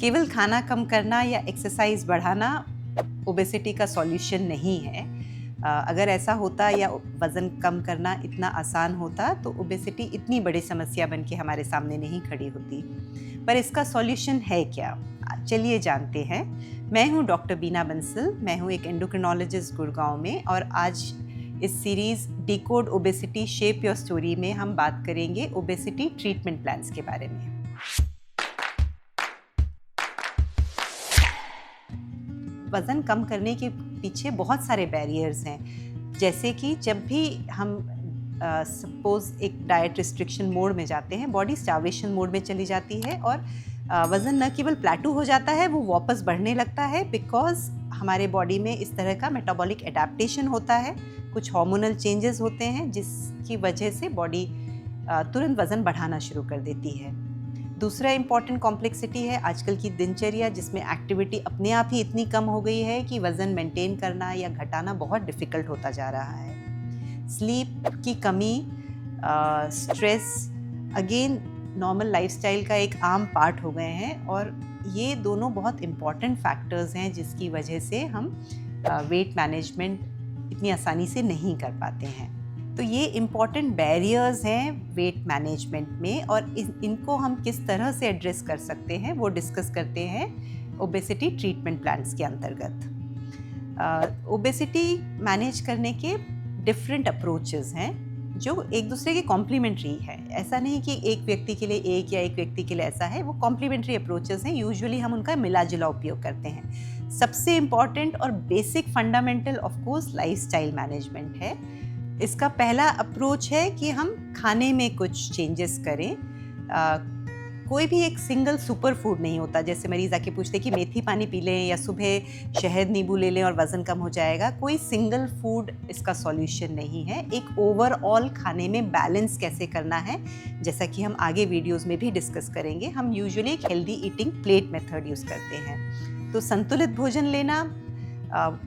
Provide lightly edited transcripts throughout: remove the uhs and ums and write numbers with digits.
केवल खाना कम करना या एक्सरसाइज बढ़ाना ओबेसिटी का सॉल्यूशन नहीं है। अगर ऐसा होता या वज़न कम करना इतना आसान होता तो ओबेसिटी इतनी बड़ी समस्या बन के हमारे सामने नहीं खड़ी होती। पर इसका सॉल्यूशन है क्या? चलिए जानते हैं। मैं हूँ डॉक्टर बीना बंसल, मैं हूँ एक एंडोक्रिनोलॉजिस्ट गुड़गांव में, और आज इस series decode obesity shape your story में हम बात करेंगे ओबेसिटी ट्रीटमेंट प्लान्स के बारे में। वज़न कम करने के पीछे बहुत सारे बैरियर्स हैं, जैसे कि जब भी हम सपोज़ एक डाइट रिस्ट्रिक्शन मोड में जाते हैं, बॉडी स्टार्वेशन मोड में चली जाती है और वज़न न केवल प्लेटू हो जाता है, वो वापस बढ़ने लगता है बिकॉज़ हमारे बॉडी में इस तरह का मेटाबॉलिक एडेप्टेशन होता है, कुछ हार्मोनल चेंजेस होते हैं जिसकी वजह से बॉडी तुरंत वज़न बढ़ाना शुरू कर देती है। दूसरा इम्पॉर्टेंट कॉम्प्लेक्सिटी है आजकल की दिनचर्या, जिसमें एक्टिविटी अपने आप ही इतनी कम हो गई है कि वज़न मेंटेन करना या घटाना बहुत डिफ़िकल्ट होता जा रहा है। स्लीप की कमी, स्ट्रेस अगेन नॉर्मल लाइफस्टाइल का एक आम पार्ट हो गए हैं, और ये दोनों बहुत इम्पॉर्टेंट फैक्टर्स हैं जिसकी वजह से हम वेट मैनेजमेंट इतनी आसानी से नहीं कर पाते हैं। तो ये इम्पॉर्टेंट बैरियर्स हैं वेट मैनेजमेंट में, और इनको हम किस तरह से एड्रेस कर सकते हैं वो डिस्कस करते हैं ओबेसिटी ट्रीटमेंट प्लान्स के अंतर्गत। ओबेसिटी मैनेज करने के डिफरेंट अप्रोचेस हैं जो एक दूसरे के कॉम्प्लीमेंट्री है। ऐसा नहीं कि एक व्यक्ति के लिए एक या एक व्यक्ति के लिए ऐसा है, वो कॉम्प्लीमेंट्री अप्रोचेस हैं। यूजुअली हम उनका मिला जुला उपयोग करते हैं। सबसे इम्पॉर्टेंट और basic fundamental of course lifestyle management है। इसका पहला अप्रोच है कि हम खाने में कुछ चेंजेस करें। कोई भी एक सिंगल सुपर फूड नहीं होता। जैसे मरीज़ आके पूछते कि मेथी पानी पी लें या सुबह शहद नींबू ले लें और वज़न कम हो जाएगा। कोई सिंगल फूड इसका सॉल्यूशन नहीं है। एक ओवरऑल खाने में बैलेंस कैसे करना है, जैसा कि हम आगे वीडियोज़ में भी डिस्कस करेंगे। हम यूजुअली एक healthy eating plate method use करते हैं। तो संतुलित भोजन लेना,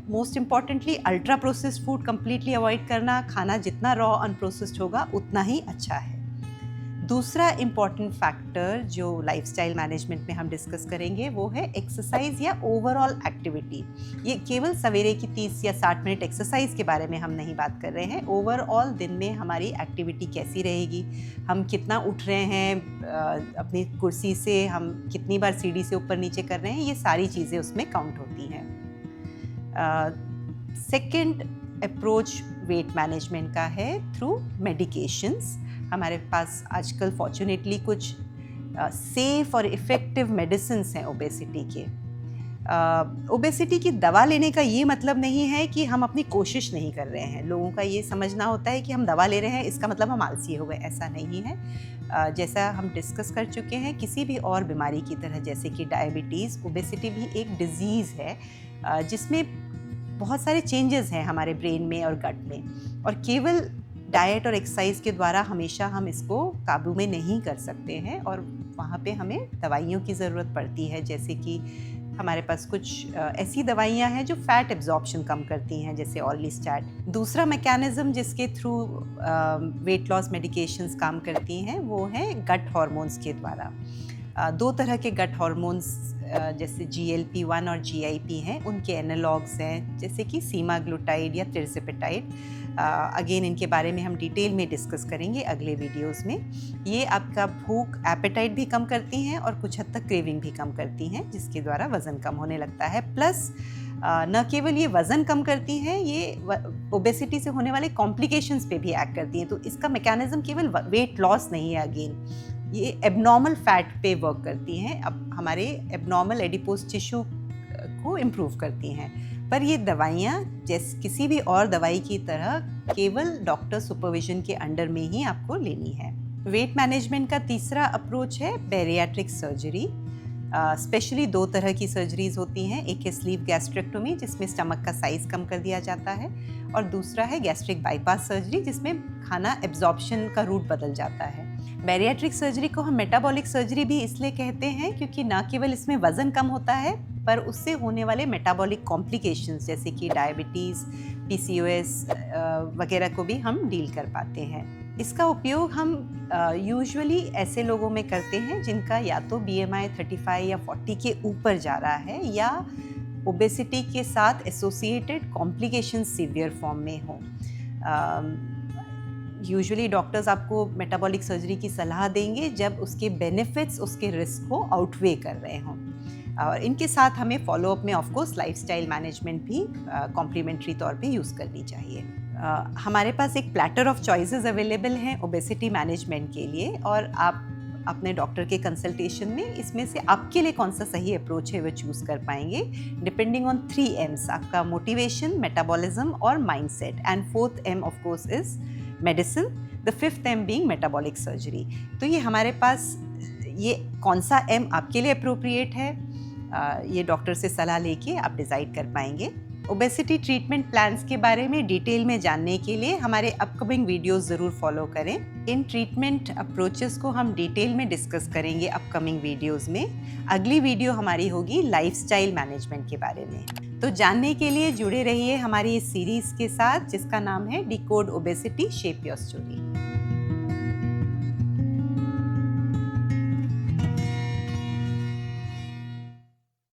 most importantly ultra processed food completely avoid करना। खाना जितना रॉ अनप्रोसेस्ड होगा उतना ही अच्छा है। दूसरा इम्पॉर्टेंट फैक्टर जो लाइफस्टाइल मैनेजमेंट में हम डिस्कस करेंगे वो है एक्सरसाइज या ओवरऑल एक्टिविटी। ये केवल सवेरे की 30 या 60 मिनट एक्सरसाइज के बारे में हम नहीं बात कर रहे हैं। ओवरऑल दिन में हमारी एक्टिविटी कैसी रहेगी, हम कितना उठ रहे हैं अपनी कुर्सी से, हम कितनी बार सीढ़ी से ऊपर नीचे कर रहे हैं, ये सारी चीज़ें उसमें काउंट होती हैं। सेकेंड अप्रोच वेट मैनेजमेंट का है थ्रू मेडिकेशंस। हमारे पास आजकल फॉर्चुनेटली कुछ सेफ और इफ़ेक्टिव मेडिसिन्स हैं ओबेसिटी के। ओबेसिटी की दवा लेने का ये मतलब नहीं है कि हम अपनी कोशिश नहीं कर रहे हैं। लोगों का ये समझना होता है कि हम दवा ले रहे हैं इसका मतलब हम आलसी हो गए। ऐसा नहीं है। जैसा हम डिस्कस कर चुके हैं, किसी भी और बीमारी की तरह जैसे कि डायबिटीज़, ओबेसिटी भी एक डिजीज़ है जिसमें बहुत सारे चेंजेस हैं हमारे ब्रेन में और गट में, और केवल डाइट और एक्सरसाइज के द्वारा हमेशा हम इसको काबू में नहीं कर सकते हैं, और वहाँ पे हमें दवाइयों की ज़रूरत पड़ती है। जैसे कि हमारे पास कुछ ऐसी दवाइयाँ हैं जो फैट एब्जॉर्प्शन कम करती हैं, जैसे ऑर्लिस्टैट। दूसरा मैकेनिज़्म जिसके थ्रू वेट लॉस मेडिकेशंस काम करती हैं वो है गट हार्मोन्स के द्वारा। दो तरह के गट हार्मोन्स जैसे GLP-1 और GIP हैं, उनके एनालॉग्स हैं जैसे कि सीमाग्लूटाइड या तिर्सिपेटाइड। अगेन इनके बारे में हम डिटेल में डिस्कस करेंगे अगले वीडियोस में। ये आपका भूख, एपेटाइट भी कम करती हैं और कुछ हद तक क्रेविंग भी कम करती हैं, जिसके द्वारा वज़न कम होने लगता है। प्लस न केवल ये वज़न कम करती हैं, ये ओबेसिटी से होने वाले कॉम्प्लिकेशंस पे भी एक्ट करती हैं। तो इसका मैकेनिज़्म केवल वेट लॉस नहीं है। अगेन ये एबनॉर्मल फैट पे वर्क करती हैं, अब हमारे एबनॉर्मल एडिपोज टिश्यू को इम्प्रूव करती हैं। पर ये दवाइयाँ जैसे किसी भी और दवाई की तरह केवल डॉक्टर सुपरविजन के अंडर में ही आपको लेनी है। वेट मैनेजमेंट का तीसरा अप्रोच है बैरियाट्रिक सर्जरी। स्पेशली दो तरह की सर्जरीज होती हैं। एक है स्लीव गैस्ट्रेक्टोमी, जिसमें स्टमक का साइज़ कम कर दिया जाता है, और दूसरा है गैस्ट्रिक बाईपास सर्जरी, जिसमें खाना एब्जॉर्प्शन का रूट बदल जाता है। बैरियाट्रिक सर्जरी को हम मेटाबॉलिक सर्जरी भी इसलिए कहते हैं क्योंकि न केवल इसमें वज़न कम होता है, पर उससे होने वाले मेटाबॉलिक कॉम्प्लिकेशंस जैसे कि डायबिटीज़, PCOS वगैरह को भी हम डील कर पाते हैं। इसका उपयोग हम यूजुअली ऐसे लोगों में करते हैं जिनका या तो BMI 35 या 40 के ऊपर जा रहा है या ओबेसिटी के साथ एसोसिएटेड कॉम्प्लिकेशन सीवियर फॉर्म में हो। यूजुअली डॉक्टर्स आपको मेटाबॉलिक सर्जरी की सलाह देंगे जब उसके बेनिफिट्स उसके रिस्क को आउटवे कर रहे हों। और इनके साथ हमें फॉलोअप में ऑफ कोर्स लाइफस्टाइल मैनेजमेंट भी कॉम्प्लीमेंट्री तौर पे यूज़ करनी चाहिए। हमारे पास एक प्लैटर ऑफ चॉइसेस अवेलेबल हैं ओबेसिटी मैनेजमेंट के लिए, और आप अपने डॉक्टर के कंसल्टेशन में इसमें से आपके लिए कौन सा सही अप्रोच है वो चूज़ कर पाएंगे डिपेंडिंग ऑन 3 M's, आपका मोटिवेशन, मेटाबॉलिज्म और mindset, and 4th M of course is medicine, the 5th M being metabolic surgery. तो ये हमारे पास ये कौन सा M आपके लिए अप्रोप्रिएट है, ये डॉक्टर से सलाह लेके आप डिसाइड कर पाएंगे। ओबेसिटी ट्रीटमेंट प्लान्स के बारे में डिटेल में जानने के लिए हमारे अपकमिंग वीडियोस ज़रूर फॉलो करें। इन ट्रीटमेंट अप्रोचेस को हम डिटेल में डिस्कस करेंगे अपकमिंग वीडियोस में। अगली वीडियो हमारी होगी लाइफस्टाइल मैनेजमेंट के बारे में। तो जानने के लिए जुड़े रहिए हमारी इस सीरीज़ के साथ जिसका नाम है decode obesity shape your story.